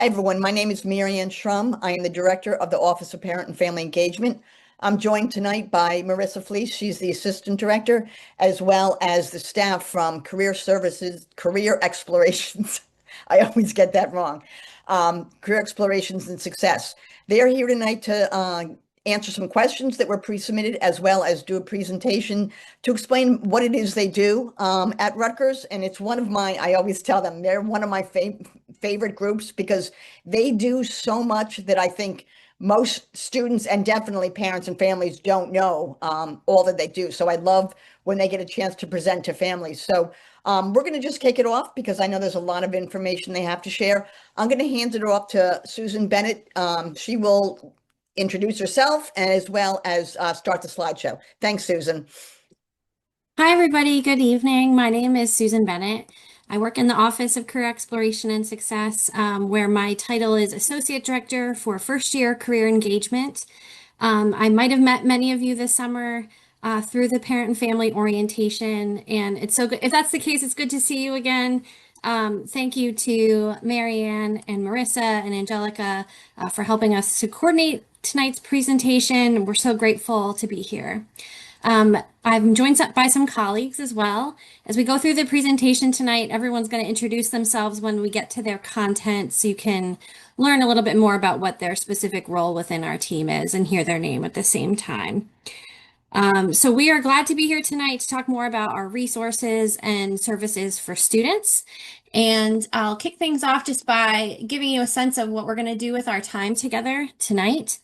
Hi, everyone. My name is Marianne Shrum. I am the Director of the Office of Parent and Family Engagement. I'm joined tonight by Marissa Fleece. She's the Assistant Director, as well as the staff from Career Services, Career Explorations. I always get that wrong. Career Explorations and Success. They're here tonight to answer some questions that were pre-submitted, as well as do a presentation to explain what it is they do at Rutgers. And it's one of my, I always tell them, they're one of my favorite groups because they do so much that I think most students and definitely parents and families don't know all that they do. So I love when they get a chance to present to families. So we're going to just kick it off because I know there's a lot of information they have to share. I'm going to hand it off to Susan Bennett. She will introduce herself and as well as start the slideshow. Thanks, Susan. Hi, everybody. Good evening. My name is Susan Bennett. I work in the Office of Career Exploration and Success, where my title is Associate Director for First Year Career Engagement. I might have met many of you this summer through the Parent and Family Orientation, and it's so good. If that's the case, it's good to see you again. Thank you to Marianne and Marissa and Angelica for helping us to coordinate tonight's presentation. We're so grateful to be here. I'm joined by some colleagues as well. As we go through the presentation tonight, everyone's going to introduce themselves when we get to their content so you can learn a little bit more about what their specific role within our team is and hear their name at the same time. So we are glad to be here tonight to talk more about our resources and services for students. And I'll kick things off just by giving you a sense of what we're going to do with our time together tonight.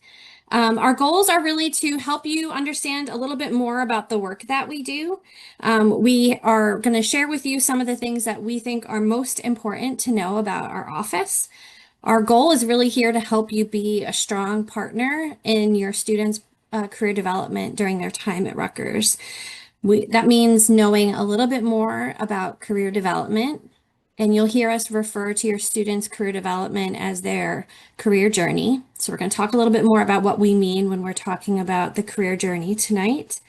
Our goals are really to help you understand a little bit more about the work that we do. We are going to share with you some of the things that we think are most important to know about our office. Our goal is really here to help you be a strong partner in your students' career development during their time at Rutgers. That means knowing a little bit more about career development, and you'll hear us refer to your students' career development as their career journey. So we're going to talk a little bit more about what we mean when we're talking about the career journey tonight.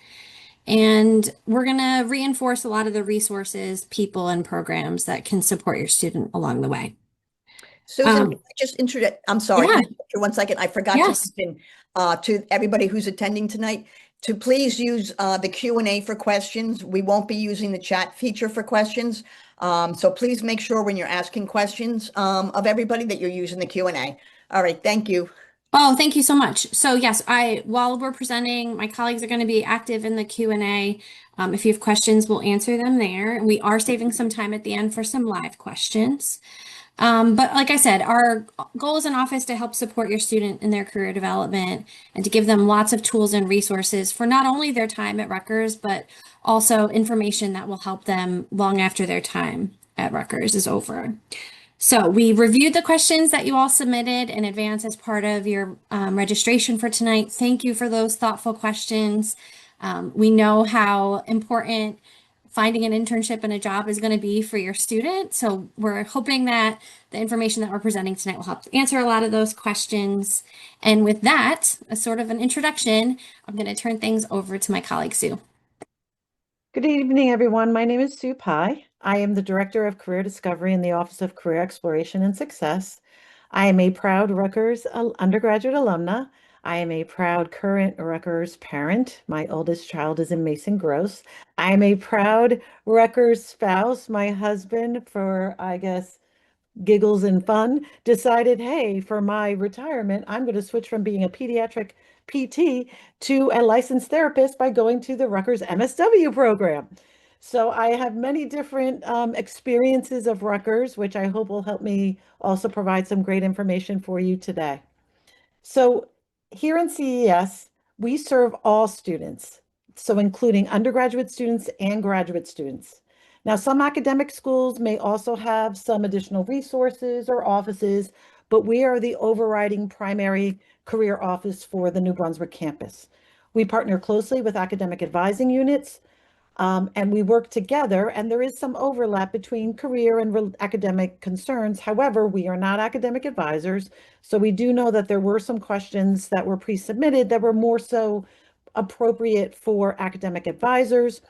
And we're going to reinforce a lot of the resources, people, and programs that can support your student along the way. Susan, just introduce, I'm sorry, Yeah. for 1 second. I forgot to Yes. mention to everybody who's attending tonight to please use the Q&A for questions. We won't be using the chat feature for questions. So please make sure when you're asking questions of everybody that you're using the Q&A. All right, thank you. Oh, thank you so much. So yes, while we're presenting, my colleagues are going to be active in the Q&A. If you have questions, we'll answer them there. And we are saving some time at the end for some live questions. But like I said, our goal as an office to help support your student in their career development and to give them lots of tools and resources for not only their time at Rutgers, but also information that will help them long after their time at Rutgers is over. So we reviewed the questions that you all submitted in advance as part of your registration for tonight. Thank you for those thoughtful questions. We know how important finding an internship and a job is going to be for your student. So we're hoping that the information that we're presenting tonight will help answer a lot of those questions. And with that, as sort of an introduction, I'm going to turn things over to my colleague, Sue. Good evening, everyone. My name is Sue Pye. I am the Director of Career Discovery in the Office of Career Exploration and Success. I am a proud Rutgers undergraduate alumna. I am a proud current Rutgers parent. My oldest child is in Mason Gross. I am a proud Rutgers spouse. My husband, for, I guess, giggles and fun, decided, hey, for my retirement, I'm going to switch from being a pediatric PT to a licensed therapist by going to the Rutgers MSW program. So I have many different experiences of Rutgers, which I hope will help me also provide some great information for you today. So here in CES, we serve all students, so including undergraduate students and graduate students. Now, some academic schools may also have some additional resources or offices, but we are the overriding primary career office for the New Brunswick campus. We partner closely with academic advising units, and we work together, and there is some overlap between career and academic concerns. However, we are not academic advisors, so we do know that there were some questions that were pre-submitted that were more so appropriate for academic advisors.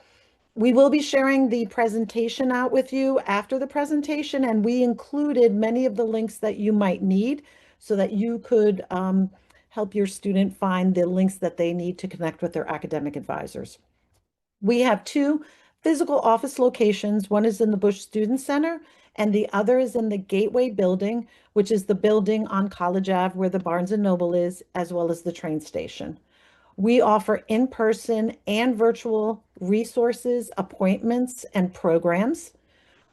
We will be sharing the presentation out with you after the presentation, and we included many of the links that you might need so that you could help your student find the links that they need to connect with their academic advisors. We have two physical office locations. One is in the Bush Student Center, and the other is in the Gateway Building, which is the building on College Ave where the Barnes and Noble is, as well as the train station. We offer in-person and virtual resources, appointments, and programs.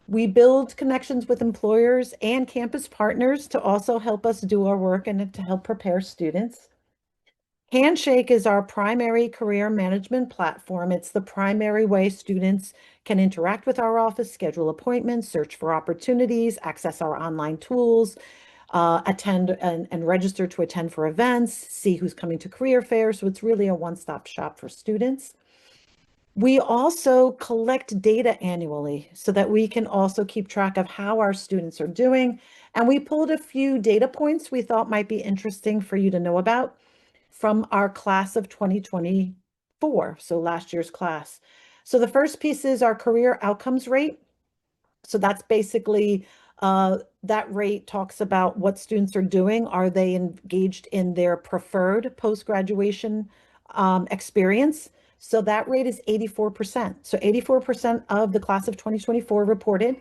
We build connections with employers and campus partners to also help us do our work and to help prepare students. Handshake is our primary career management platform. It's the primary way students can interact with our office, schedule appointments, search for opportunities, access our online tools, attend and register to attend for events, see who's coming to career fairs. So it's really a one-stop shop for students. We also collect data annually so that we can also keep track of how our students are doing. And we pulled a few data points we thought might be interesting for you to know about from our class of 2024, so last year's class. So the first piece is our career outcomes rate. So that's basically that rate talks about what students are doing. Are they engaged in their preferred post-graduation experience? So that rate is 84%. So 84% of the class of 2024 reported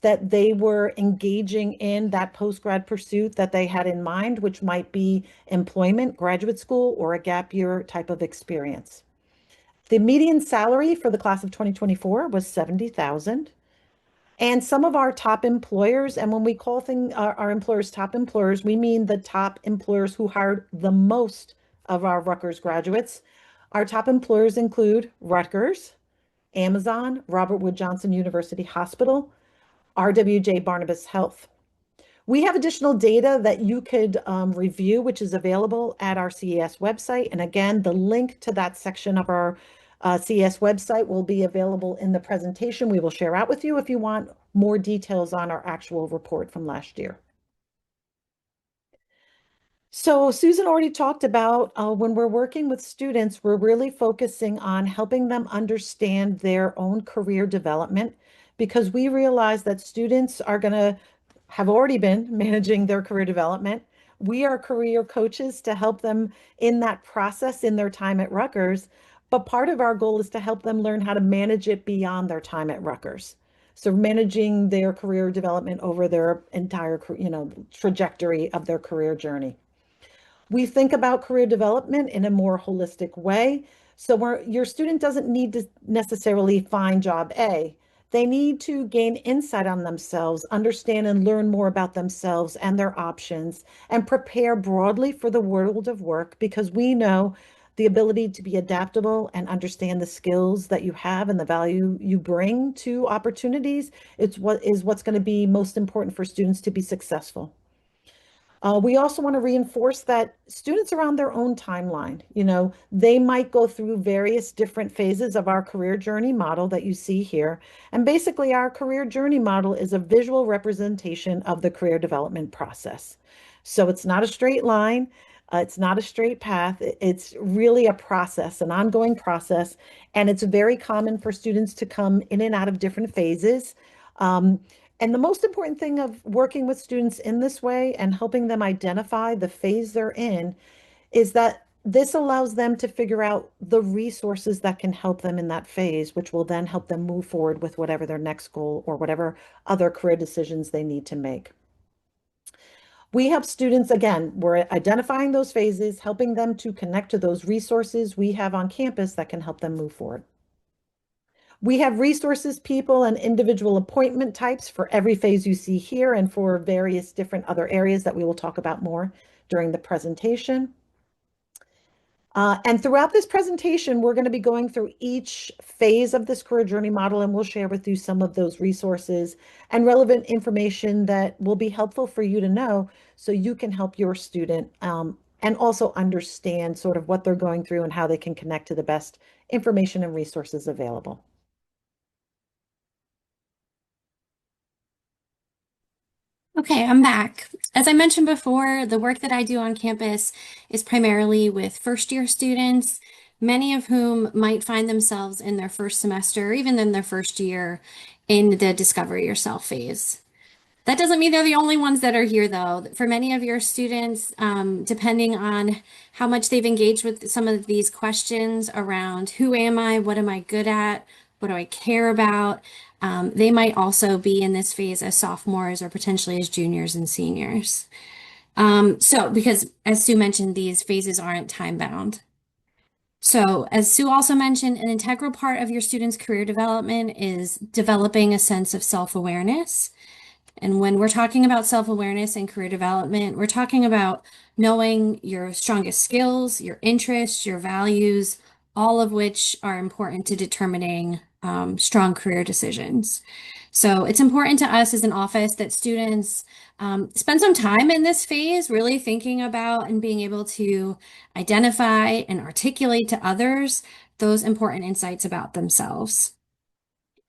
that they were engaging in that post-grad pursuit that they had in mind, which might be employment, graduate school, or a gap year type of experience. The median salary for the class of 2024 was $70,000. And some of our top employers, and when we call our employers top employers, we mean the top employers who hired the most of our Rutgers graduates. Our top employers include Rutgers, Amazon, Robert Wood Johnson University Hospital, RWJBarnabas Health. We have additional data that you could review, which is available at our CES website. And again, the link to that section of our CES website will be available in the presentation we will share out with you if you want more details on our actual report from last year. So Susan already talked about when we're working with students, we're really focusing on helping them understand their own career development because we realize that students are going to have already been managing their career development. We are career coaches to help them in that process in their time at Rutgers. But part of our goal is to help them learn how to manage it beyond their time at Rutgers. So managing their career development over their entire, trajectory of their career journey. We think about career development in a more holistic way. So your student doesn't need to necessarily find job A. They need to gain insight on themselves, understand and learn more about themselves and their options, and prepare broadly for the world of work because we know the ability to be adaptable and understand the skills that you have and the value you bring to opportunities. It's what's going to be most important for students to be successful. We also want to reinforce that students are on their own timeline. They might go through various different phases of our career journey model that you see here. And basically, our career journey model is a visual representation of the career development process. So it's not a straight line. It's not a straight path. It's really a process, an ongoing process. And it's very common for students to come in and out of different phases. And the most important thing of working with students in this way and helping them identify the phase they're in is that this allows them to figure out the resources that can help them in that phase, which will then help them move forward with whatever their next goal or whatever other career decisions they need to make. We help students, again, we're identifying those phases, helping them to connect to those resources we have on campus that can help them move forward. We have resources, people, and individual appointment types for every phase you see here and for various different other areas that we will talk about more during the presentation. And throughout this presentation, we're going to be going through each phase of this career journey model, and we'll share with you some of those resources and relevant information that will be helpful for you to know so you can help your student and also understand sort of what they're going through and how they can connect to the best information and resources available. Okay, I'm back. As I mentioned before, the work that I do on campus is primarily with first year students. many of whom might find themselves in their first semester or even in their first year in the Discover Yourself phase. That doesn't mean they're the only ones that are here, though. For many of your students, depending on how much they've engaged with some of these questions around who am I, what am I good at, what do I care about, they might also be in this phase as sophomores or potentially as juniors and seniors. Because as Sue mentioned, these phases aren't time bound. So, as Sue also mentioned, an integral part of your students' career development is developing a sense of self-awareness. And when we're talking about self-awareness and career development, we're talking about knowing your strongest skills, your interests, your values, all of which are important to determining strong career decisions. So it's important to us as an office that students spend some time in this phase really thinking about and being able to identify and articulate to others those important insights about themselves.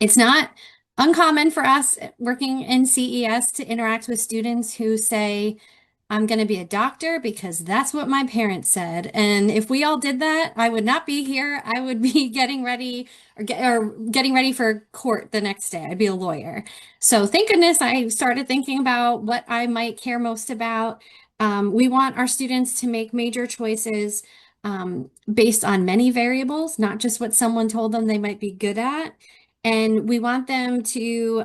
It's not uncommon for us working in CES to interact with students who say, I'm going to be a doctor because that's what my parents said. And if we all did that, I would not be here. I would be getting ready or getting ready for court the next day. I'd be a lawyer. So thank goodness I started thinking about what I might care most about. We want our students to make major choices based on many variables, not just what someone told them they might be good at. And we want them to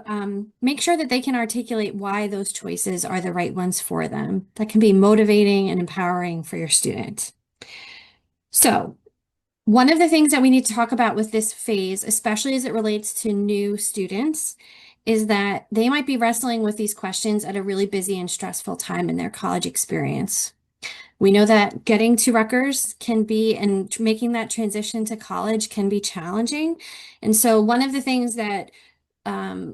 make sure that they can articulate why those choices are the right ones for them. That can be motivating and empowering for your student. So, one of the things that we need to talk about with this phase, especially as it relates to new students, is that they might be wrestling with these questions at a really busy and stressful time in their college experience. We know that getting to Rutgers can be, and making that transition to college can be challenging. And so one of the things that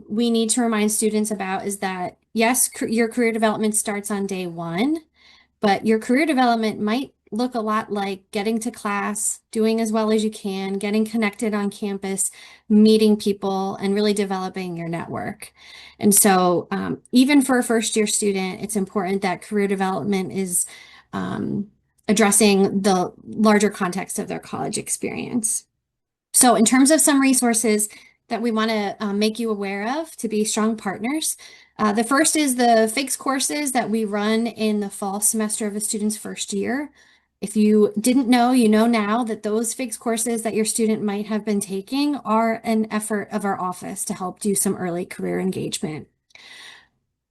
we need to remind students about is that, yes, your career development starts on day one, but your career development might look a lot like getting to class, doing as well as you can, getting connected on campus, meeting people, and really developing your network. And so even for a first year student, it's important that career development is addressing the larger context of their college experience. So in terms of some resources that we want to make you aware of to be strong partners, the first is the FIGS courses that we run in the fall semester of a student's first year. If you didn't know, you know now that those FIGS courses that your student might have been taking are an effort of our office to help do some early career engagement.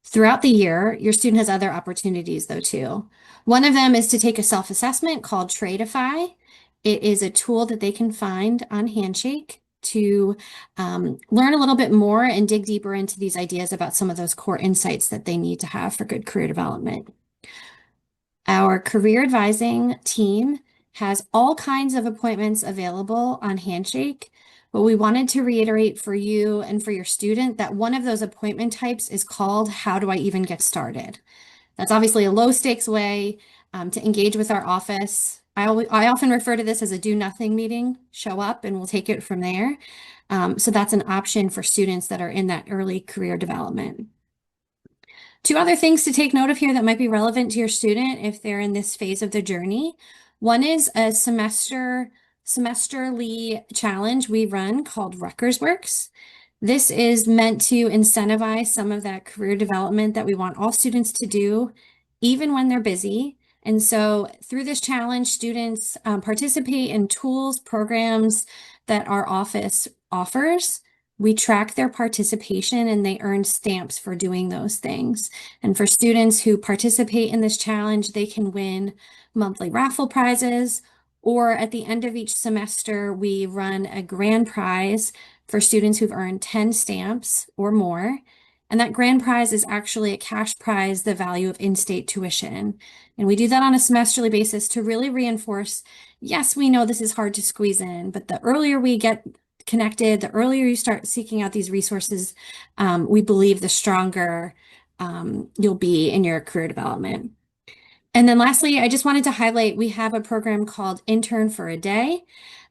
Throughout the year, your student has other opportunities though too. One of them is to take a self-assessment called Tradeify. It is a tool that they can find on Handshake to learn a little bit more and dig deeper into these ideas about some of those core insights that they need to have for good career development. Our career advising team has all kinds of appointments available on Handshake, but we wanted to reiterate for you and for your student that one of those appointment types is called How Do I Even Get Started? That's obviously a low stakes way to engage with our office. I often refer to this as a do nothing meeting. Show up and we'll take it from there. So that's an option for students that are in that early career development. Two other things to take note of here that might be relevant to your student if they're in this phase of the journey. One is a semesterly challenge we run called Rutgers Works. This is meant to incentivize some of that career development that we want all students to do, even when they're busy. And so through this challenge, students participate in tools, programs that our office offers. We track their participation and they earn stamps for doing those things. And for students who participate in this challenge, they can win monthly raffle prizes, or at the end of each semester, we run a grand prize for students who've earned 10 stamps or more. And that grand prize is actually a cash prize, the value of in-state tuition. And we do that on a semesterly basis to really reinforce, yes, we know this is hard to squeeze in, but the earlier we get connected, the earlier you start seeking out these resources, we believe the stronger you'll be in your career development. And then lastly, I just wanted to highlight, we have a program called Intern for a Day.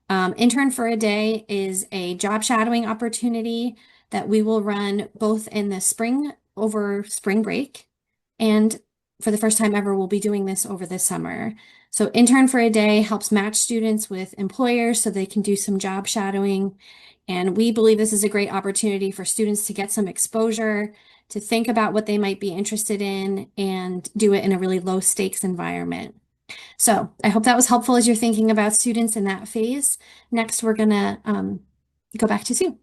Intern for a Day is a job shadowing opportunity that we will run both in the spring over spring break and for the first time ever, we'll be doing this over the summer. So Intern for a Day helps match students with employers so they can do some job shadowing. And we believe this is a great opportunity for students to get some exposure, to think about what they might be interested in, and do it in a really low stakes environment. So I hope that was helpful as you're thinking about students in that phase. Next, we're gonna go back to Sue.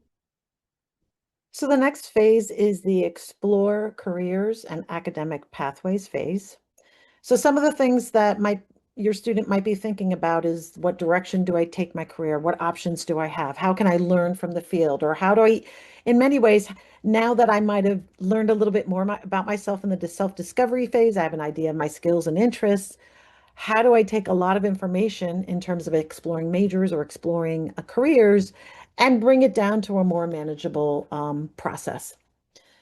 So the next phase is the Explore Careers and Academic Pathways phase. So some of the things that your student might be thinking about is, what direction do I take my career? What options do I have? How can I learn from the field? Or how do I, in many ways, now that I might have learned a little bit more about myself in the self-discovery phase, I have an idea of my skills and interests. How do I take a lot of information in terms of exploring majors or exploring careers and bring it down to a more manageable process?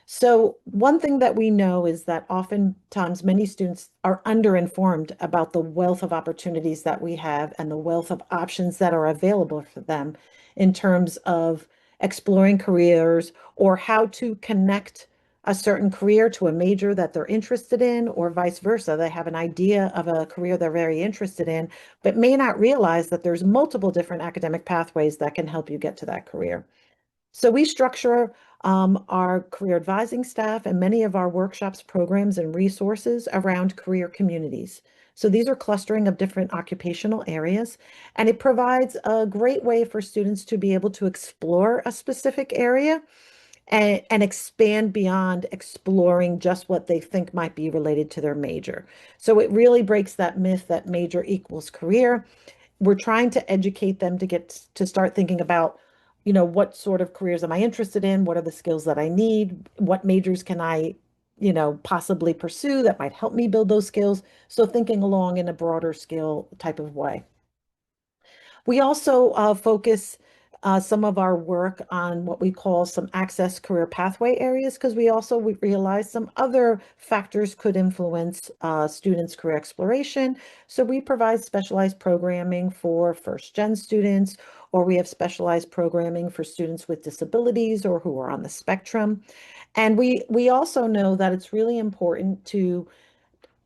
So one thing that we know is that oftentimes many students are underinformed about the wealth of opportunities that we have and the wealth of options that are available for them in terms of exploring careers, or how to connect a certain career to a major that they're interested in, or vice versa. They have an idea of a career they're very interested in, but may not realize that there's multiple different academic pathways that can help you get to that career. So we structure our career advising staff and many of our workshops, programs, and resources around career communities. So these are clustering of different occupational areas, and it provides a great way for students to be able to explore a specific area and expand beyond exploring just what they think might be related to their major. So it really breaks that myth that major equals career. We're trying to educate them to get to start thinking about, what sort of careers am I interested in? What are the skills that I need? What majors can I, possibly pursue that might help me build those skills? So thinking along in a broader skill type of way. We also focus some of our work on what we call some access career pathway areas, because we realize some other factors could influence students' career exploration. So we provide specialized programming for first-gen students, or we have specialized programming for students with disabilities or who are on the spectrum. And we also know that it's really important to,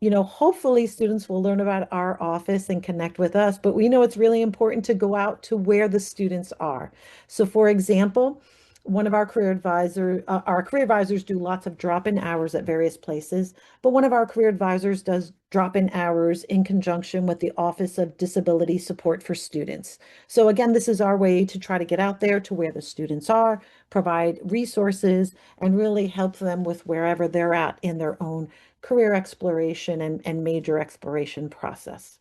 hopefully students will learn about our office and connect with us, but we know it's really important to go out to where the students are. So for example, one of our career advisors do lots of drop-in hours at various places, but one of our career advisors does drop-in hours in conjunction with the Office of Disability Support for Students. So again, this is our way to try to get out there to where the students are, provide resources, and really help them with wherever they're at in their own career exploration and major exploration process.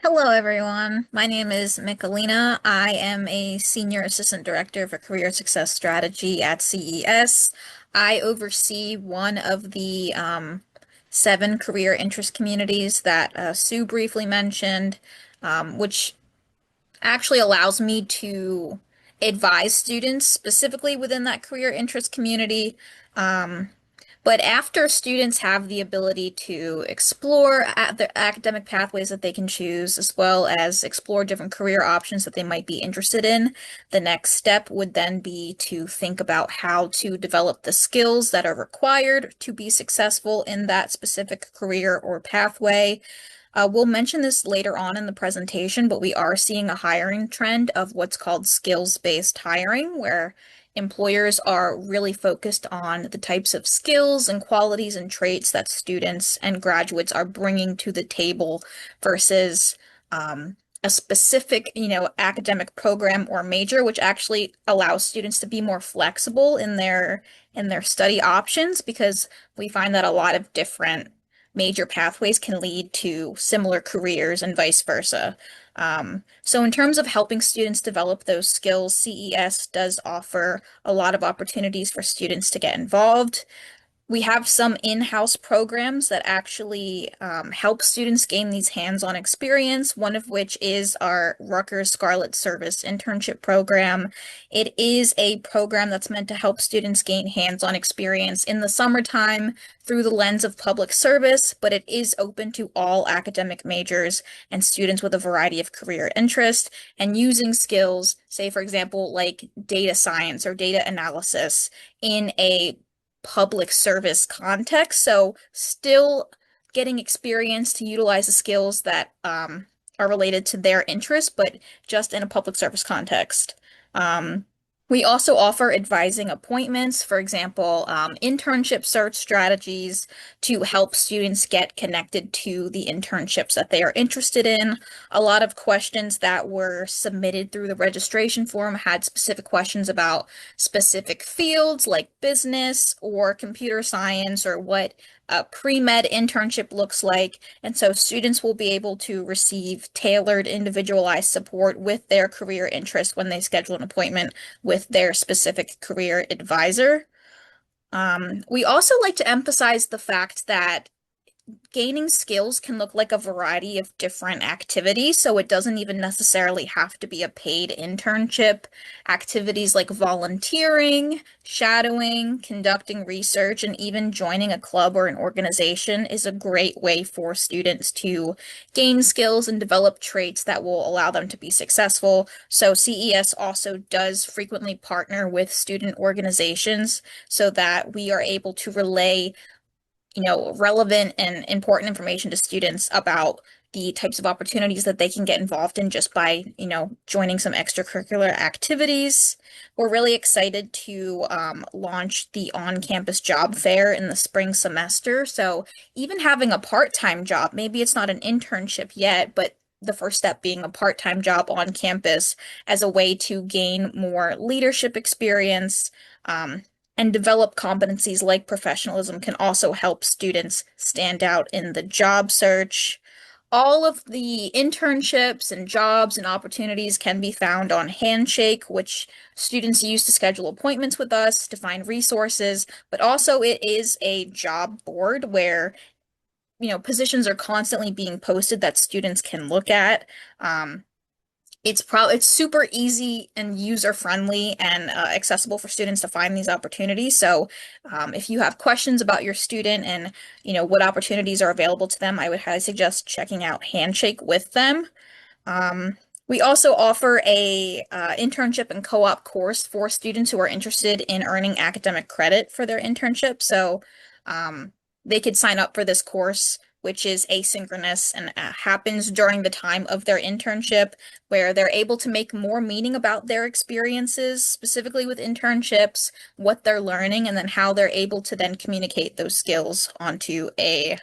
Hello, everyone. My name is Michalina. I am a Senior Assistant Director for Career Success Strategy at CES. I oversee one of the 7 career interest communities that Sue briefly mentioned, which actually allows me to advise students specifically within that career interest community. But after students have the ability to explore the academic pathways that they can choose, as well as explore different career options that they might be interested in, the next step would then be to think about how to develop the skills that are required to be successful in that specific career or pathway. We'll mention this later on in the presentation, but we are seeing a hiring trend of what's called skills-based hiring, where employers are really focused on the types of skills and qualities and traits that students and graduates are bringing to the table versus a specific, academic program or major, which actually allows students to be more flexible in their study options, because we find that a lot of different major pathways can lead to similar careers and vice versa. So in terms of helping students develop those skills, CES does offer a lot of opportunities for students to get involved. We have some in-house programs that actually help students gain these hands-on experience, one of which is our Rutgers Scarlet Service internship program. It is a program that's meant to help students gain hands-on experience in the summertime through the lens of public service, but it is open to all academic majors and students with a variety of career interests and using skills, say, for example, like data science or data analysis in a public service context. So still getting experience to utilize the skills that are related to their interests, but just in a public service context. We also offer advising appointments, for example, internship search strategies to help students get connected to the internships that they are interested in. A lot of questions that were submitted through the registration form had specific questions about specific fields like business or computer science or what a pre-med internship looks like. And so students will be able to receive tailored, individualized support with their career interests when they schedule an appointment with their specific career advisor. We also like to emphasize the fact that gaining skills can look like a variety of different activities, so it doesn't even necessarily have to be a paid internship. Activities like volunteering, shadowing, conducting research, and even joining a club or an organization is a great way for students to gain skills and develop traits that will allow them to be successful. So CES also does frequently partner with student organizations so that we are able to relay relevant and important information to students about the types of opportunities that they can get involved in just by, joining some extracurricular activities. We're really excited to launch the on-campus job fair in the spring semester. So even having a part-time job, maybe it's not an internship yet, but the first step being a part-time job on campus as a way to gain more leadership experience, and develop competencies like professionalism can also help students stand out in the job search. All of the internships and jobs and opportunities can be found on Handshake, which students use to schedule appointments with us to find resources, but also it is a job board where positions are constantly being posted that students can look at. It's super easy and user-friendly and accessible for students to find these opportunities. So if you have questions about your student and what opportunities are available to them, I would highly suggest checking out Handshake with them. We also offer a internship and co-op course for students who are interested in earning academic credit for their internship. So they could sign up for this course, which is asynchronous and happens during the time of their internship, where they're able to make more meaning about their experiences, specifically with internships, what they're learning, and then how they're able to then communicate those skills onto a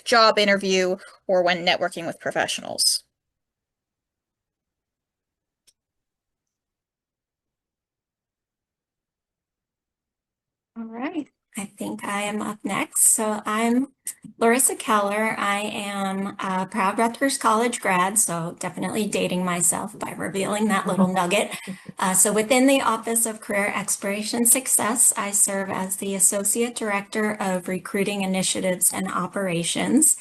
job interview or when networking with professionals. All right. I think I am up next. So I'm Larissa Keller. I am a proud Rutgers College grad, so definitely dating myself by revealing that little nugget. So within the Office of Career Exploration Success, I serve as the Associate Director of Recruiting Initiatives and Operations,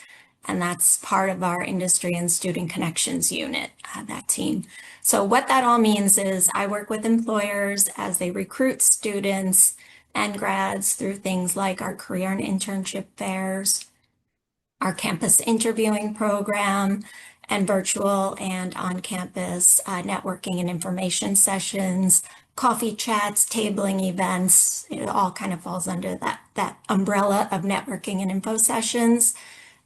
and that's part of our Industry and Student Connections unit, that team. So what that all means is I work with employers as they recruit students and grads through things like our career and internship fairs, our campus interviewing program, and virtual and on-campus networking and information sessions, coffee chats, tabling events. It all kind of falls under that umbrella of networking and info sessions.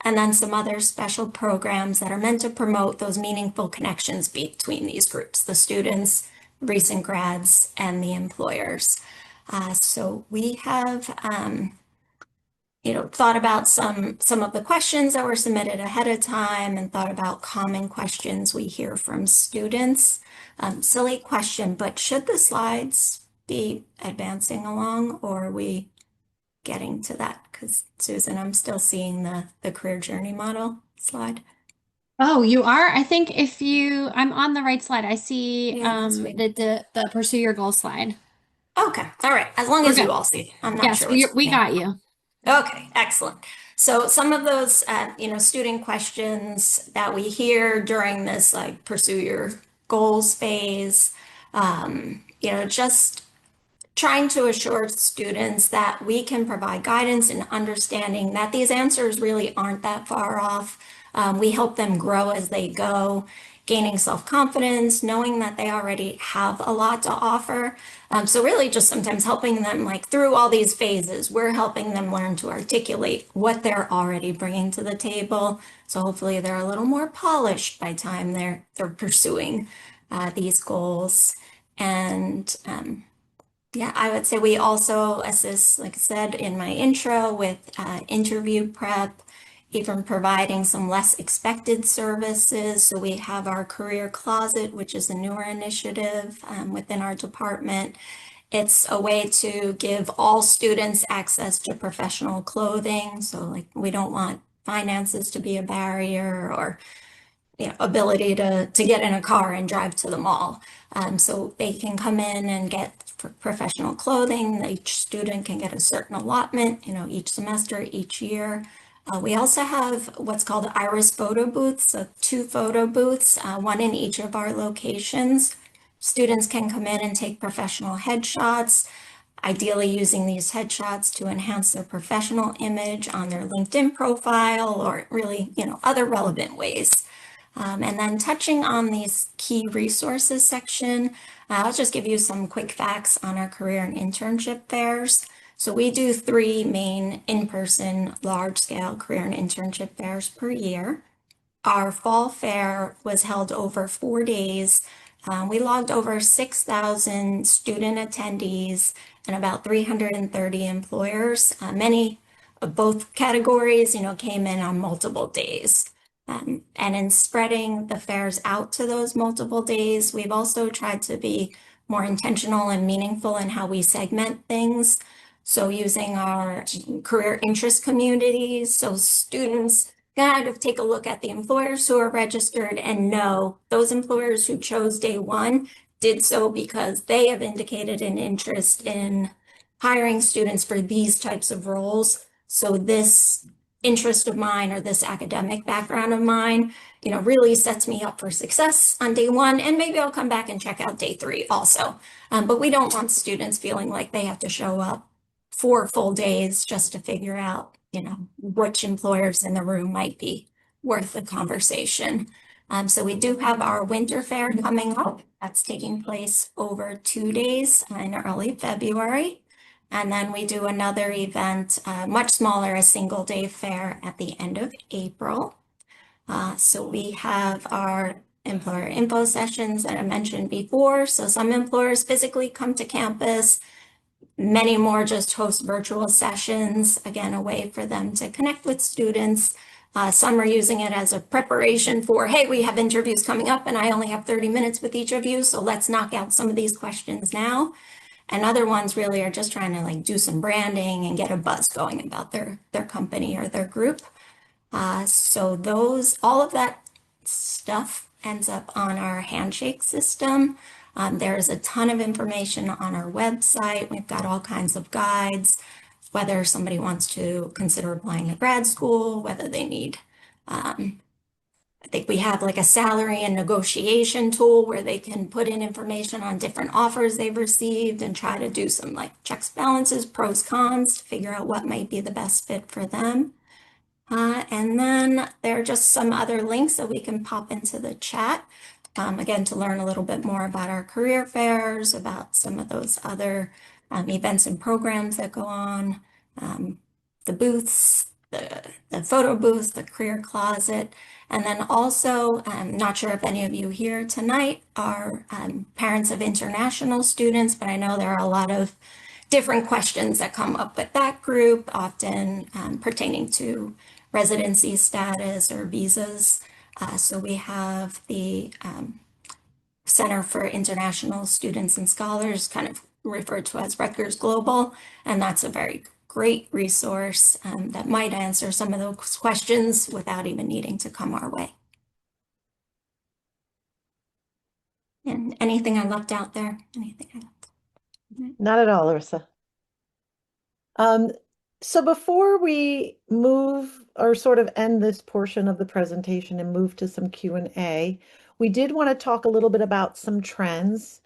And then some other special programs that are meant to promote those meaningful connections between these groups, the students, recent grads, and the employers. So we have, thought about some of the questions that were submitted ahead of time and thought about common questions we hear from students. Silly question, but should the slides be advancing along, or are we getting to that? Because Susan, I'm still seeing the career journey model slide. Oh, you are? I think I'm on the right slide. I see Yeah, sweet. the pursue your goal slide. Okay, all right. As long We're as you good. all see, I'm not Yes, sure we what's we happening. got you. Okay, excellent. So some of those, student questions that we hear during this, like, pursue your goals phase, just trying to assure students that we can provide guidance and understanding that these answers really aren't that far off. We help them grow as they go, gaining self-confidence, knowing that they already have a lot to offer. So really just sometimes helping them, like, through all these phases, we're helping them learn to articulate what they're already bringing to the table. So hopefully they're a little more polished by the time they're pursuing these goals. And yeah, I would say we also assist, like I said in my intro, with interview prep, even providing some less expected services. So we have our career closet, which is a newer initiative within our department. It's a way to give all students access to professional clothing. So, like, we don't want finances to be a barrier, or ability to get in a car and drive to the mall. So they can come in and get professional clothing. Each student can get a certain allotment, each semester, each year. We also have what's called Iris photo booths, so 2 photo booths, one in each of our locations. Students can come in and take professional headshots, ideally using these headshots to enhance their professional image on their LinkedIn profile, or really, other relevant ways. And then touching on these key resources section, I'll just give you some quick facts on our career and internship fairs. So we do 3 main in-person large-scale career and internship fairs per year. Our fall fair was held over 4 days. We logged over 6,000 student attendees and about 330 employers. Many of both categories, came in on multiple days. And in spreading the fairs out to those multiple days, we've also tried to be more intentional and meaningful in how we segment things. So using our career interest communities, so students kind of take a look at the employers who are registered and know those employers who chose day one did so because they have indicated an interest in hiring students for these types of roles. So this interest of mine, or this academic background of mine, really sets me up for success on day one, and maybe I'll come back and check out day 3 also. But we don't want students feeling like they have to show up 4 full days just to figure out, which employers in the room might be worth the conversation. So we do have our winter fair coming up. That's taking place over 2 days in early February. And then we do another event, much smaller, a single-day fair at the end of April. So we have our employer info sessions that I mentioned before. So some employers physically come to campus. Many more just host virtual sessions, again, a way for them to connect with students. Some are using it as a preparation for, hey, we have interviews coming up and I only have 30 minutes with each of you, so let's knock out some of these questions now. And other ones really are just trying to, like, do some branding and get a buzz going about their company or their group. So all of that stuff ends up on our Handshake system. There's a ton of information on our website. We've got all kinds of guides, whether somebody wants to consider applying to grad school, whether they need, I think we have like a salary and negotiation tool where they can put in information on different offers they've received and try to do some, like, checks, balances, pros, cons to figure out what might be the best fit for them. And then there are just some other links that we can pop into the chat. Again, to learn a little bit more about our career fairs, about some of those other events and programs that go on, the booths, the photo booths, the career closet. And then also, I'm not sure if any of you here tonight are parents of international students, but I know there are a lot of different questions that come up with that group, often pertaining to residency status or visas. So we have the Center for International Students and Scholars, kind of referred to as Rutgers Global, and that's a very great resource that might answer some of those questions without even needing to come our way. And anything I left out there? Anything I left? Not at all, Larissa. So before we move or sort of end this portion of the presentation and move to some Q&A, we did want to talk a little bit about some trends.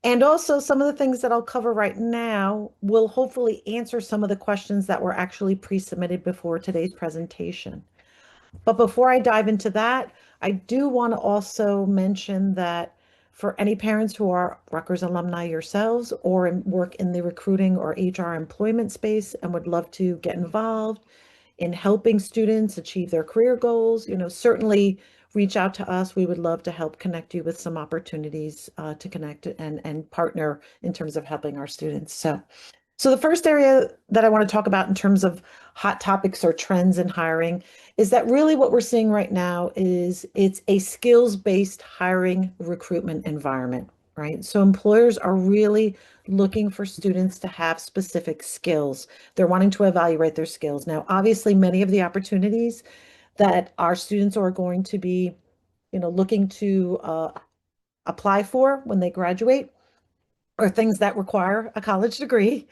And also some of the things that I'll cover right now will hopefully answer some of the questions that were actually pre-submitted before today's presentation. But before I dive into that, I do want to also mention that for any parents who are Rutgers alumni yourselves or work in the recruiting or HR employment space and would love to get involved in helping students achieve their career goals, certainly reach out to us. We would love to help connect you with some opportunities to connect and partner in terms of helping our students. So the first area that I want to talk about in terms of hot topics or trends in hiring is that really what we're seeing right now is it's a skills-based hiring recruitment environment, right? So employers are really looking for students to have specific skills. They're wanting to evaluate their skills. Now, obviously, many of the opportunities that our students are going to be, looking to apply for when they graduate are things that require a college degree.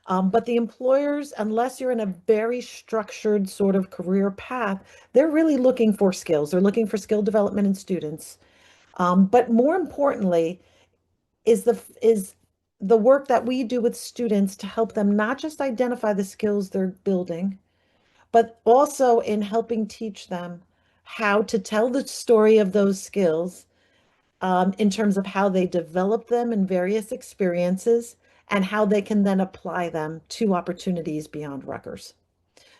But the employers, unless you're in a very structured sort of career path, they're really looking for skills. They're looking for skill development in students. But more importantly, is the work that we do with students to help them not just identify the skills they're building, but also in helping teach them how to tell the story of those skills in terms of how they develop them in various experiences and how they can then apply them to opportunities beyond Rutgers.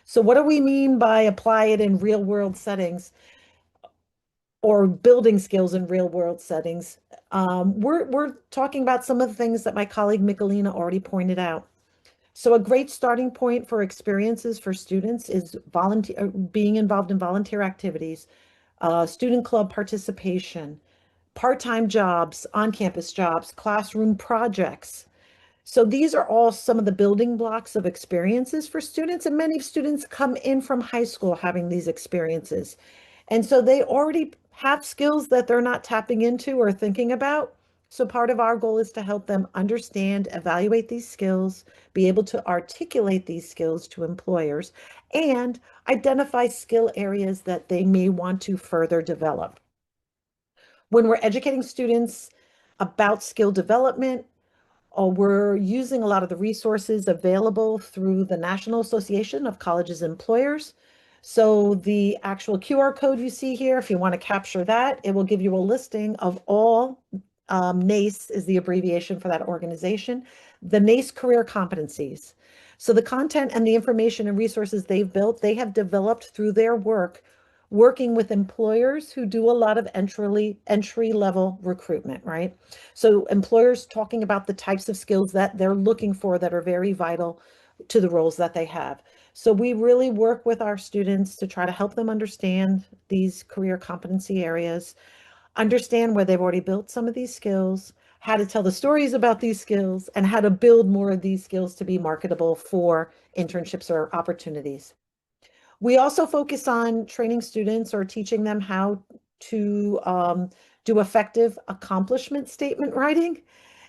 So what do we mean by apply it in real world settings or building skills in real world settings? We're talking about some of the things that my colleague Michelina already pointed out. So a great starting point for experiences for students is being involved in volunteer activities, student club participation, part-time jobs, on-campus jobs, classroom projects. So these are all some of the building blocks of experiences for students, and many students come in from high school having these experiences. And so they already have skills that they're not tapping into or thinking about. So part of our goal is to help them understand, evaluate these skills, be able to articulate these skills to employers, and identify skill areas that they may want to further develop. When we're educating students about skill development, we're using a lot of the resources available through the National Association of Colleges and Employers. So the actual QR code you see here, if you want to capture that, it will give you a listing of all, NACE is the abbreviation for that organization, the NACE career competencies. So the content and the information and resources they've built, they have developed through their work, working with employers who do a lot of entry level recruitment, right? So employers talking about the types of skills that they're looking for that are very vital to the roles that they have. So we really work with our students to try to help them understand these career competency areas, understand where they've already built some of these skills, how to tell the stories about these skills, and how to build more of these skills to be marketable for internships or opportunities. We also focus on training students or teaching them how to do effective accomplishment statement writing.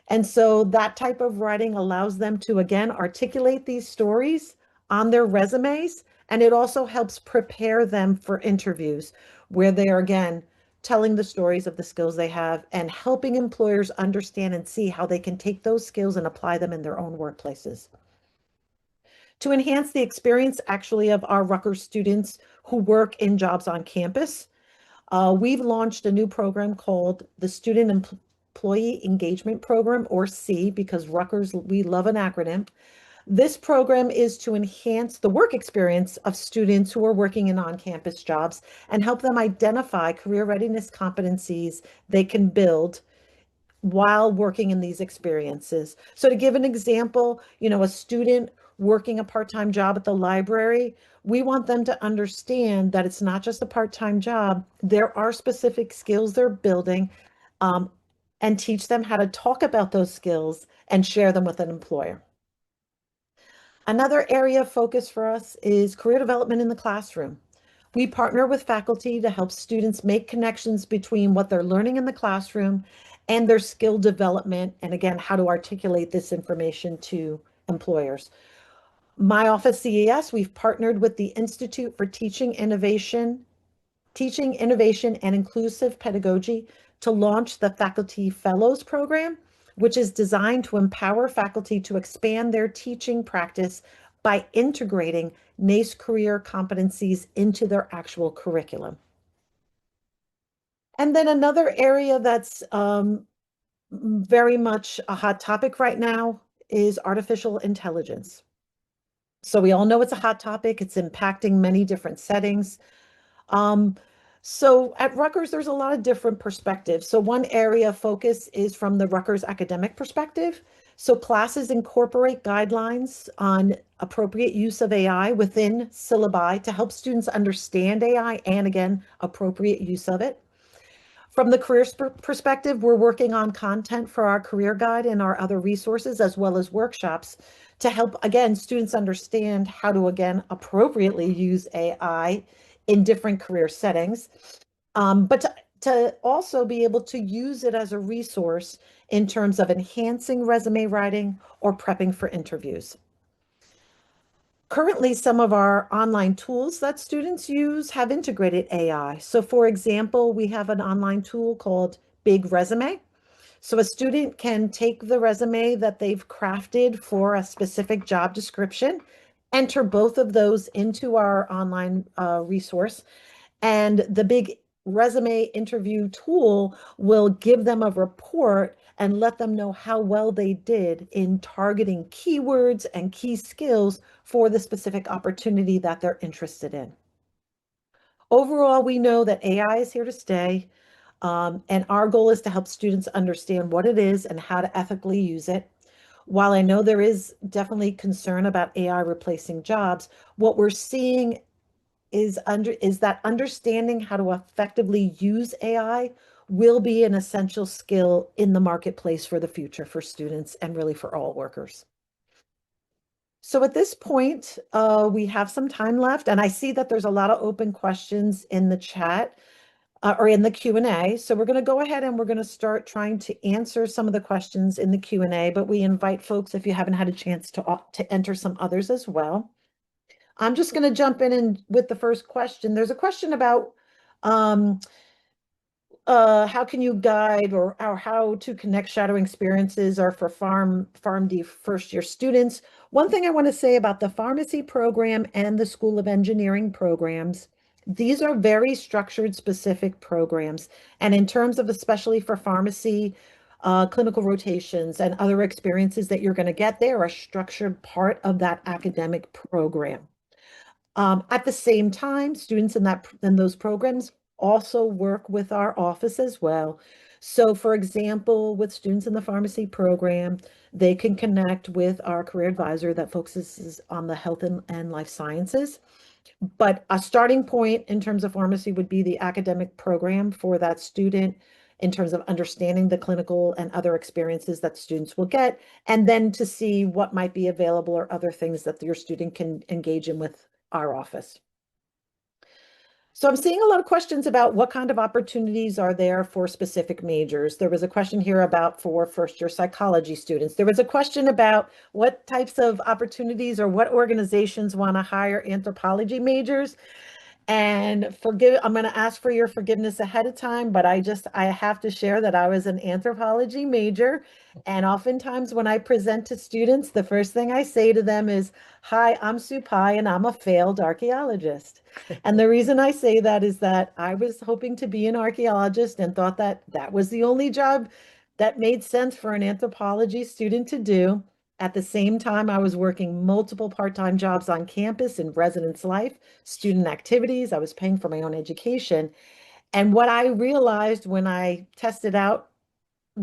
And so that type of writing allows them to, again, articulate these stories on their resumes. And it also helps prepare them for interviews where they are, again, telling the stories of the skills they have and helping employers understand and see how they can take those skills and apply them in their own workplaces. To enhance the experience actually of our Rutgers students who work in jobs on campus, we've launched a new program called the Student Employee Engagement Program, or SEE, because Rutgers, we love an acronym. This program is to enhance the work experience of students who are working in on-campus jobs and help them identify career readiness competencies they can build while working in these experiences. So to give an example, a student working a part-time job at the library, we want them to understand that it's not just a part-time job. There are specific skills they're building, and teach them how to talk about those skills and share them with an employer. Another area of focus for us is career development in the classroom. We partner with faculty to help students make connections between what they're learning in the classroom and their skill development, and again, how to articulate this information to employers. My office, CES, we've partnered with the Institute for Teaching Innovation and Inclusive Pedagogy to launch the Faculty Fellows Program, which is designed to empower faculty to expand their teaching practice by integrating NACE career competencies into their actual curriculum. And then another area that's very much a hot topic right now is artificial intelligence. So we all know it's a hot topic. It's impacting many different settings. So at Rutgers, there's a lot of different perspectives. So one area of focus is from the Rutgers academic perspective. So classes incorporate guidelines on appropriate use of AI within syllabi to help students understand AI and, again, appropriate use of it. From the career perspective, we're working on content for our career guide and our other resources, as well as workshops to help, again, students understand how to, again, appropriately use AI in different career settings, but to also be able to use it as a resource in terms of enhancing resume writing or prepping for interviews. Currently, some of our online tools that students use have integrated AI. So for example, we have an online tool called Big Resume. So a student can take the resume that they've crafted for a specific job description, enter both of those into our online resource, and the Big Resume interview tool will give them a report and let them know how well they did in targeting keywords and key skills for the specific opportunity that they're interested in. Overall, we know that AI is here to stay, and our goal is to help students understand what it is and how to ethically use it. While I know there is definitely concern about AI replacing jobs, what we're seeing is that understanding how to effectively use AI will be an essential skill in the marketplace for the future for students and really for all workers. So at this point, we have some time left, and I see that there's a lot of open questions in the chat or in the Q&A. So we're going to go ahead and we're going to start trying to answer some of the questions in the Q&A, but we invite folks, if you haven't had a chance to enter some others as well. I'm just going to jump in and with the first question. There's a question about how can you guide or how to connect shadowing experiences or for PharmD first year students. One thing I want to say about the pharmacy program and the School of Engineering programs, these are very structured, specific programs. And in terms of especially for pharmacy, clinical rotations and other experiences that you're going to get, they are a structured part of that academic program. At the same time, students in those programs also work with our office as well. So for example, with students in the pharmacy program, they can connect with our career advisor that focuses on the health and life sciences. But a starting point in terms of pharmacy would be the academic program for that student in terms of understanding the clinical and other experiences that students will get, and then to see what might be available or other things that your student can engage in with our office. So I'm seeing a lot of questions about what kind of opportunities are there for specific majors. There was a question here about for first-year psychology students. There was a question about what types of opportunities or what organizations want to hire anthropology majors. And I'm going to ask for your forgiveness ahead of time, but I have to share that I was an anthropology major. And oftentimes when I present to students, the first thing I say to them is, "Hi, I'm Sue Pye and I'm a failed archaeologist." And the reason I say that is that I was hoping to be an archaeologist and thought that that was the only job that made sense for an anthropology student to do. At the same time, I was working multiple part-time jobs on campus in residence life, student activities. I was paying for my own education. And what I realized when I tested out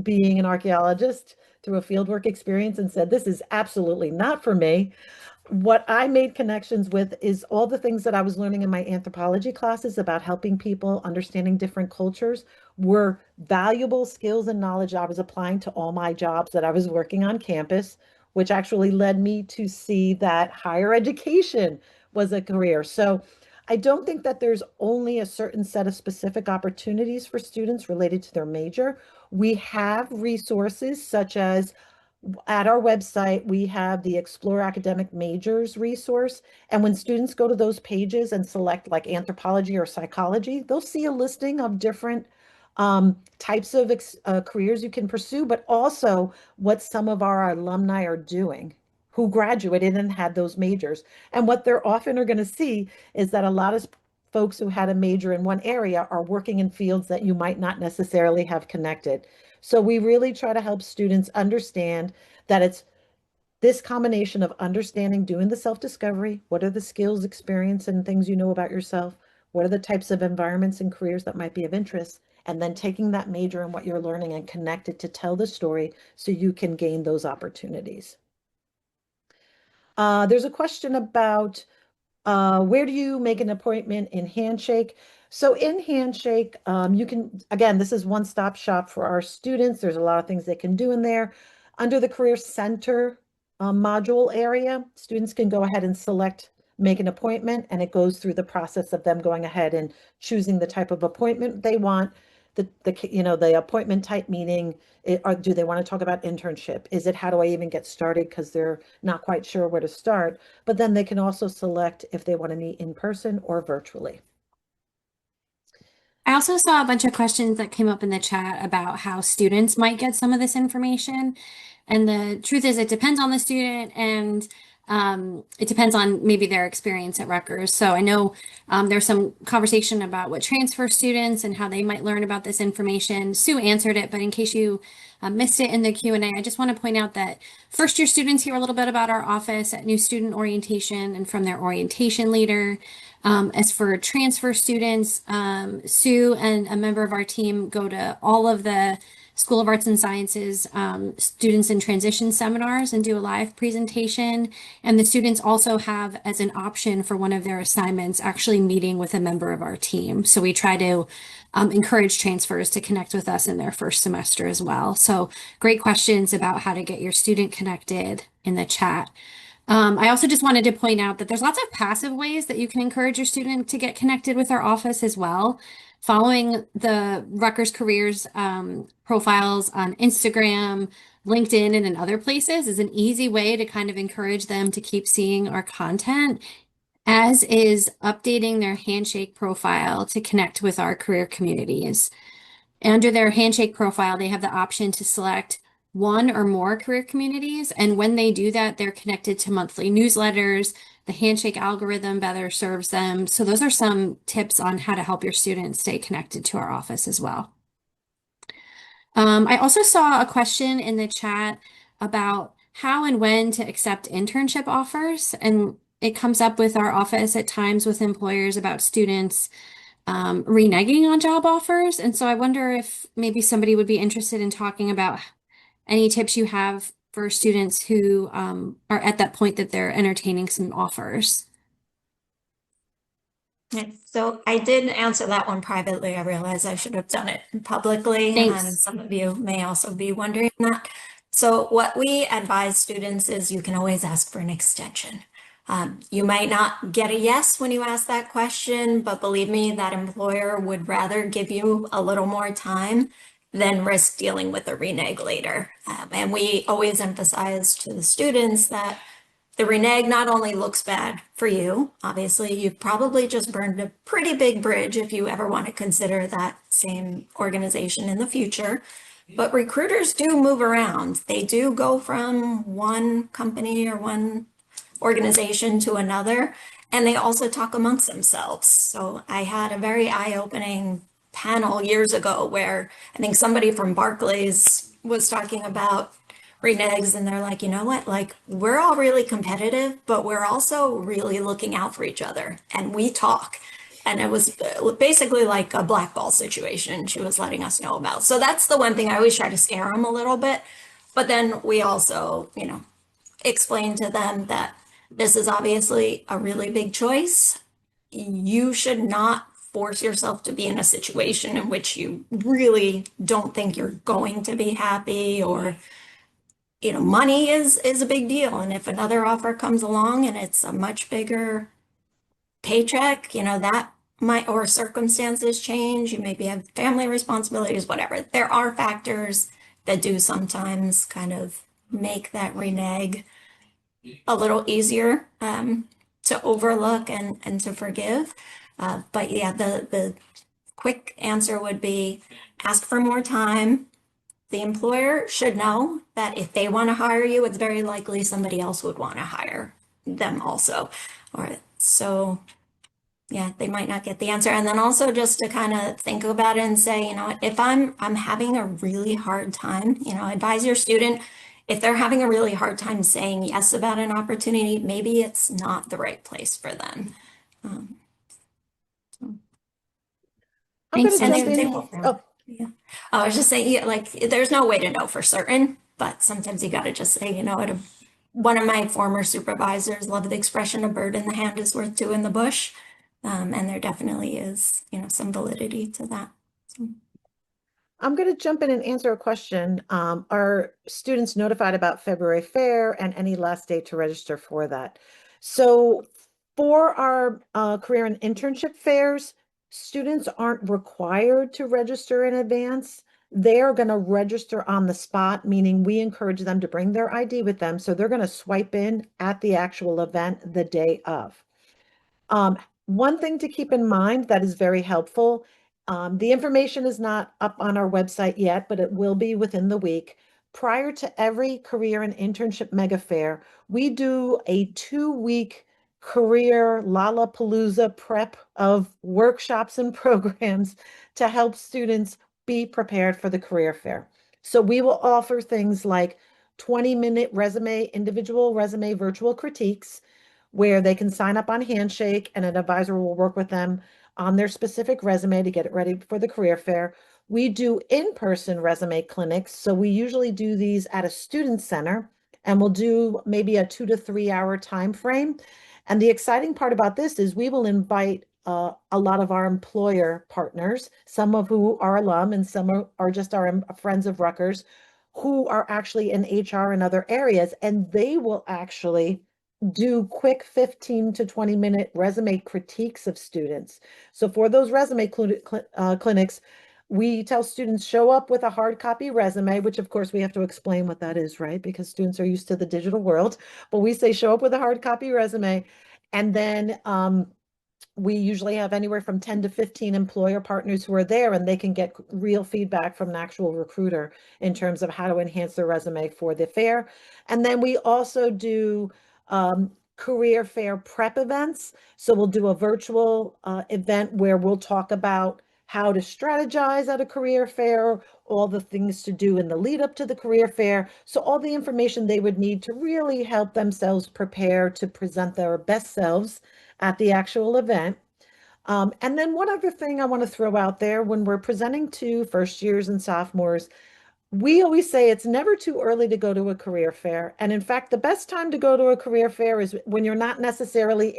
being an archaeologist through a fieldwork experience and said, this is absolutely not for me, what I made connections with is all the things that I was learning in my anthropology classes about helping people, understanding different cultures, were valuable skills and knowledge I was applying to all my jobs that I was working on campus, which actually led me to see that higher education was a career. So I don't think that there's only a certain set of specific opportunities for students related to their major. We have resources such as at our website, we have the Explore Academic Majors resource. And when students go to those pages and select like anthropology or psychology, they'll see a listing of different types of careers you can pursue, but also what some of our alumni are doing who graduated and had those majors. And what they're often are going to see is that a lot of folks who had a major in one area are working in fields that you might not necessarily have connected. So we really try to help students understand that it's this combination of understanding, doing the self-discovery, what are the skills, experience, and things you know about yourself, what are the types of environments and careers that might be of interest, and then taking that major and what you're learning and connect it to tell the story so you can gain those opportunities. There's a question about where do you make an appointment in Handshake? So in Handshake, you can, again, this is one-stop shop for our students. There's a lot of things they can do in there. Under the Career Center module area, students can go ahead and select make an appointment, and it goes through the process of them going ahead and choosing the type of appointment they want. The appointment type meaning, or do they want to talk about internship? Is it how do I even get started because they're not quite sure where to start? But then they can also select if they want to meet in person or virtually. I also saw a bunch of questions that came up in the chat about how students might get some of this information. And the truth is, it depends on the student, and it depends on maybe their experience at Rutgers. So I know there's some conversation about what transfer students and how they might learn about this information. Sue answered it, but in case you missed it in the Q&A, I just want to point out that first year students hear a little bit about our office at new student orientation and from their orientation leader. As for transfer students, Sue and a member of our team go to all of the School of Arts and Sciences students in transition seminars and do a live presentation. And the students also have as an option for one of their assignments actually meeting with a member of our team. So we try to encourage transfers to connect with us in their first semester as well. So great questions about how to get your student connected in the chat. I also just wanted to point out that there's lots of passive ways that you can encourage your student to get connected with our office as well. Following the Rutgers Careers profiles on Instagram, LinkedIn, and in other places is an easy way to kind of encourage them to keep seeing our content, as is updating their Handshake profile to connect with our career communities. Under their Handshake profile, they have the option to select one or more career communities. And when they do that, they're connected to monthly newsletters. The Handshake algorithm better serves them. So those are some tips on how to help your students stay connected to our office as well. I also saw a question in the chat about how and when to accept internship offers. And it comes up with our office at times with employers about students reneging on job offers. And so I wonder if maybe somebody would be interested in talking about any tips you have for students who are at that point that they're entertaining some offers. So I did answer that one privately. I realize I should have done it publicly. Thanks. And some of you may also be wondering that. So what we advise students is you can always ask for an extension. You might not get a yes when you ask that question, but believe me, that employer would rather give you a little more time than risk dealing with a renege later. And we always emphasize to the students that the renege not only looks bad for you, obviously you've probably just burned a pretty big bridge if you ever want to consider that same organization in the future, but recruiters do move around. They do go from one company or one organization to another, and they also talk amongst themselves. So I had a very eye-opening panel years ago where I think somebody from Barclays was talking about reneges, and they're like, you know what, like we're all really competitive, but we're also really looking out for each other, and we talk. And it was basically like a blackball situation she was letting us know about. So that's the one thing I always try to scare them a little bit, but then we also, you know, explain to them that this is obviously a really big choice. You should not force yourself to be in a situation in which you really don't think you're going to be happy, or, you know, money is a big deal. And if another offer comes along and it's a much bigger paycheck, you know, that might, or circumstances change, you maybe have family responsibilities, whatever. There are factors that do sometimes kind of make that renege a little easier to overlook and to forgive. But yeah, the quick answer would be ask for more time. The employer should know that if they want to hire you, it's very likely somebody else would want to hire them also. Or so yeah, they might not get the answer. And then also just to kind of think about it and say, you know, if I'm having a really hard time, you know, advise your student if they're having a really hard time saying yes about an opportunity, maybe it's not the right place for them. Um, I'm Thanks, going to jump and in. Oh, yeah. I was just saying, yeah, like there's no way to know for certain, but sometimes you got to just say, you know, one of my former supervisors loved the expression, "A bird in the hand is worth two in the bush," and there definitely is, you know, some validity to that. So. I'm going to jump in and answer a question. Are students notified about February Fair and any last date to register for that? So for our career and internship fairs, students aren't required to register in advance. They're going to register on the spot, meaning we encourage them to bring their ID with them. So they're going to swipe in at the actual event the day of. One thing to keep in mind that is very helpful, the information is not up on our website yet, but it will be within the week. Prior to every career and internship mega fair, we do a 2-week career Lollapalooza prep of workshops and programs to help students be prepared for the career fair. So we will offer things like 20-minute individual resume virtual critiques, where they can sign up on Handshake and an advisor will work with them on their specific resume to get it ready for the career fair. We do in-person resume clinics. So we usually do these at a student center and we'll do maybe a 2 to 3 hour time frame. And the exciting part about this is we will invite a lot of our employer partners, some of who are alum and some are just our friends of Rutgers, who are actually in HR and other areas, and they will actually do quick 15 to 20-minute resume critiques of students. So for those resume clinics, we tell students show up with a hard copy resume, which of course we have to explain what that is, right? Because students are used to the digital world, but we say show up with a hard copy resume. And then we usually have anywhere from 10 to 15 employer partners who are there, and they can get real feedback from an actual recruiter in terms of how to enhance their resume for the fair. And then we also do career fair prep events. So we'll do a virtual event where we'll talk about how to strategize at a career fair, all the things to do in the lead up to the career fair. So all the information they would need to really help themselves prepare to present their best selves at the actual event. And then one other thing I want to throw out there, when we're presenting to first years and sophomores, we always say it's never too early to go to a career fair. And in fact, the best time to go to a career fair is when you're not necessarily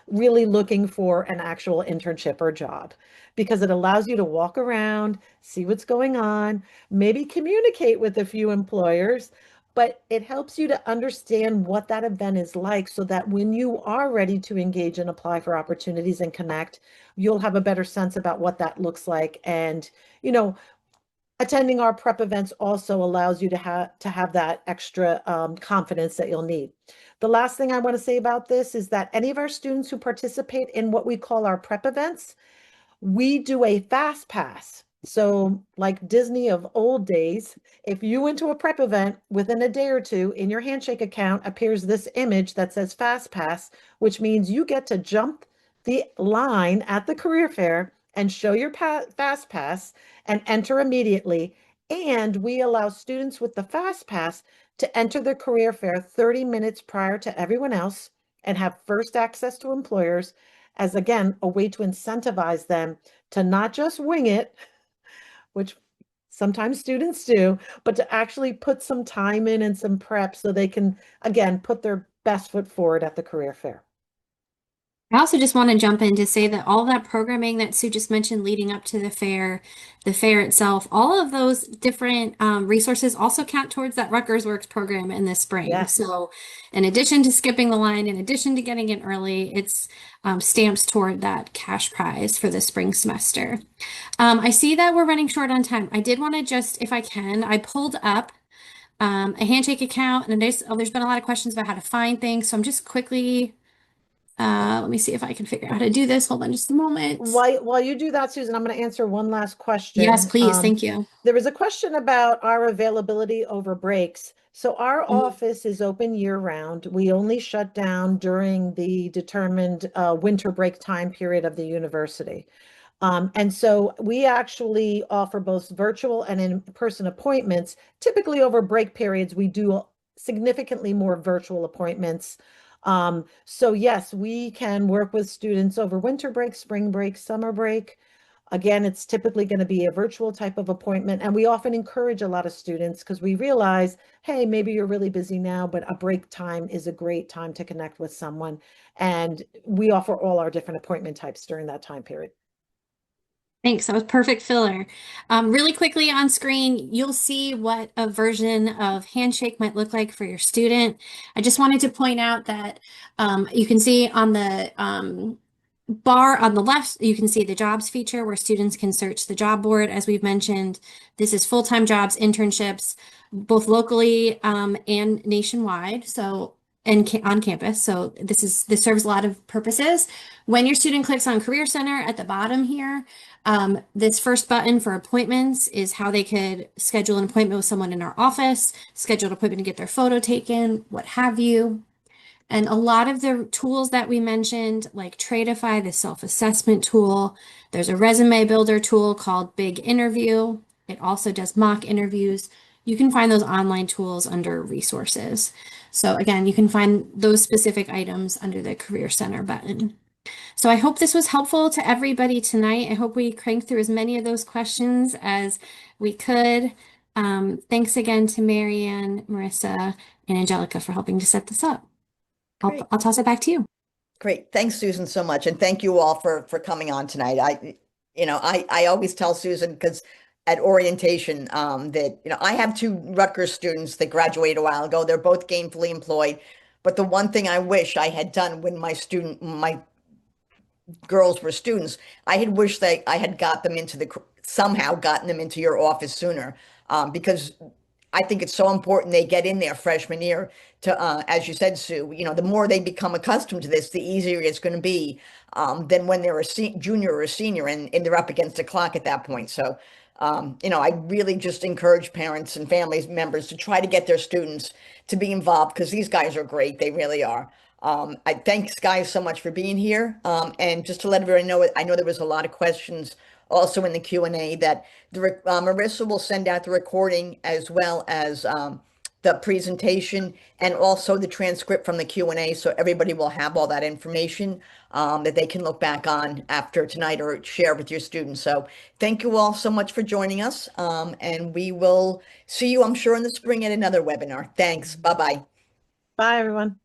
really looking for an actual internship or job, because it allows you to walk around, see what's going on, maybe communicate with a few employers, but it helps you to understand what that event is like so that when you are ready to engage and apply for opportunities and connect, you'll have a better sense about what that looks like. And, you know, attending our prep events also allows you to have that extra confidence that you'll need. The last thing I want to say about this is that any of our students who participate in what we call our prep events, we do a fast pass. So like Disney of old days, if you went to a prep event, within a day or two in your Handshake account appears this image that says fast pass, which means you get to jump the line at the career fair and show your fast pass and enter immediately. And we allow students with the fast pass to enter the career fair 30 minutes prior to everyone else and have first access to employers, as again, a way to incentivize them to not just wing it, which sometimes students do, but to actually put some time in and some prep so they can, again, put their best foot forward at the career fair. I also just want to jump in to say that all that programming that Sue just mentioned leading up to the fair itself, all of those different resources also count towards that Rutgers Works program in the spring. Yes. So in addition to skipping the line, in addition to getting in early, it's stamps toward that cash prize for the spring semester. I see that we're running short on time. I did want to just, if I can, I pulled up a Handshake account, and there's been a lot of questions about how to find things. So I'm just quickly, let me see if I can figure out how to do this. Hold on just a moment. While you do that, Susan, I'm going to answer one last question. Yes, please. Thank you. There was a question about our availability over breaks. So our office is open year round. We only shut down during the determined winter break time period of the university. And so we actually offer both virtual and in-person appointments. Typically over break periods, we do significantly more virtual appointments. So yes, we can work with students over winter break, spring break, summer break. Again, it's typically going to be a virtual type of appointment. And we often encourage a lot of students because we realize, hey, maybe you're really busy now, but a break time is a great time to connect with someone. And we offer all our different appointment types during that time period. Thanks. That was perfect filler. Really quickly on screen, you'll see what a version of Handshake might look like for your student. I just wanted to point out that you can see on the bar on the left, you can see the jobs feature where students can search the job board. As we've mentioned, this is full-time jobs, internships, both locally and nationwide. So and on campus. So this serves a lot of purposes. When your student clicks on Career Center at the bottom here, this first button for appointments is how they could schedule an appointment with someone in our office, schedule an appointment to get their photo taken, what have you. And a lot of the tools that we mentioned, like Tradeify, the self-assessment tool, there's a resume builder tool called Big Interview. It also does mock interviews. You can find those online tools under resources. So again, you can find those specific items under the Career Center button. So I hope this was helpful to everybody tonight. I hope we cranked through as many of those questions as we could. Thanks again to Marianne, Marissa, and Angelica for helping to set this up. I'll toss it back to you. Great. Thanks, Susan, so much. And thank you all for coming on tonight. I always tell Susan, because at orientation, that, I have two Rutgers students that graduated a while ago. They're both gainfully employed. But the one thing I wish I had done when my girls were students, I had wished that I had somehow gotten them into your office sooner, because I think it's so important they get in there freshman year to, as you said, Sue, the more they become accustomed to this, the easier it's going to be than when they're a junior or a senior and they're up against the clock at that point. So, I really just encourage parents and family members to try to get their students to be involved, because these guys are great. They really are. I thanks guys so much for being here. And just to let everybody know, I know there was a lot of questions also in the Q&A that Marissa will send out the recording as well as the presentation and also the transcript from the Q&A. So everybody will have all that information that they can look back on after tonight or share with your students. So thank you all so much for joining us. And we will see you, I'm sure, in the spring at another webinar. Thanks. Bye-bye. Bye, everyone.